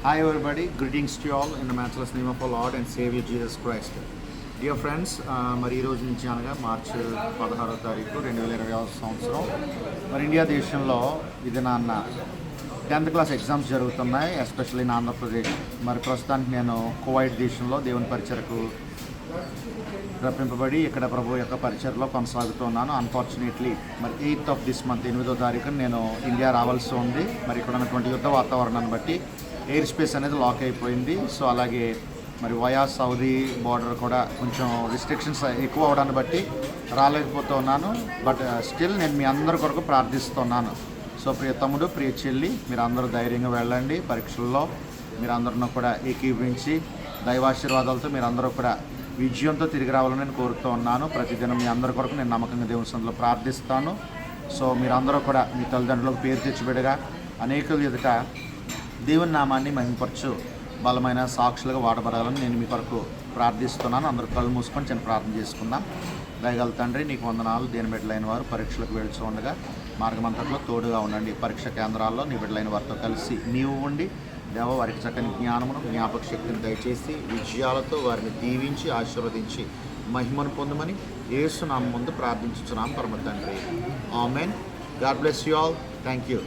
Hi everybody, greetings to you all in the matchless name of our Lord and Savior Jesus Christ. Dear friends, మరి ఈ రోజు నుంచి అనగా మార్చి 16వ తారీఖు 2020 సంవత్సరం మరి ఇండియా దేశంలో ఇది నాన్న 10th క్లాస్ ఎగ్జామ్స్ జరుగుతున్నాయి, ఎస్పెషల్లీ ఇన్ ఆంధ్రప్రదేశ్. మరి ప్రస్తుతానికి నేను కువైట్ దేశంలో దేవుని పరిచయకు రప్పింపబడి ఇక్కడ ప్రభు యొక్క పరిచయలో కొనసాగుతున్నాను. అన్ఫార్చునేట్లీ మరి 8th ఆఫ్ దిస్ మంత్ 8వ తారీఖున నేను ఇండియా రావాల్సి ఉంది. మరి ఇక్కడ ఉన్నటువంటి యుద్ధ వాతావరణాన్ని బట్టి ఎయిర్ స్పేస్ అనేది లాక్ అయిపోయింది. సో అలాగే మరి వయా సౌదీ బార్డర్ కూడా కొంచెం రిస్ట్రిక్షన్స్ ఎక్కువ అవడాన్ని బట్టి రాలేకపోతున్నాను. బట్ స్టిల్ నేను మీ అందరి కొరకు ప్రార్థిస్తున్నాను. సో ప్రియ తమ్ముడు, ప్రియ చెల్లి, మీరు అందరూ ధైర్యంగా వెళ్ళండి. పరీక్షల్లో మీరందరూ కూడా ఏకీభవించి దైవాశీర్వాదాలతో మీరందరూ కూడా విజయంతో తిరిగి రావాలని నేను కోరుతూ ఉన్నాను. ప్రతిదినం మీ అందరి కొరకు నేను నమ్మకంగా దేవుని సన్నిధిలో ప్రార్థిస్తాను. సో మీరందరూ కూడా మీ తల్లిదండ్రులకు పేరు తెచ్చిబెడగా అనేకుల ఎదుట దేవుని నామాన్ని మహిమపరచు బలమైన సాక్షులుగా వాడబడాలని నేను మీ కొరకు ప్రార్థిస్తున్నాను. అందరూ కళ్ళు మూసుకొని చిన్న ప్రార్థన చేసుకుందాం. దయగల తండ్రి, నీకు వందనాలు. దేని బిడ్డలైన వారు పరీక్షలకు వెళ్తూ ఉండగా మార్గమంతట్లో తోడుగా ఉండండి. పరీక్ష కేంద్రాల్లో నీ బిడ్డలైన వారితో కలిసి నీవు ఉండి దేవ వారికి చక్కని జ్ఞానమును జ్ఞాపక శక్తిని దయచేసి విజయాలతో వారిని దీవించి ఆశీర్వదించి మహిమను పొందమని యేసు నామమున ముందు ప్రార్థించుచున్నాం పరమ తండ్రి. Amen. God bless you all. Thank you.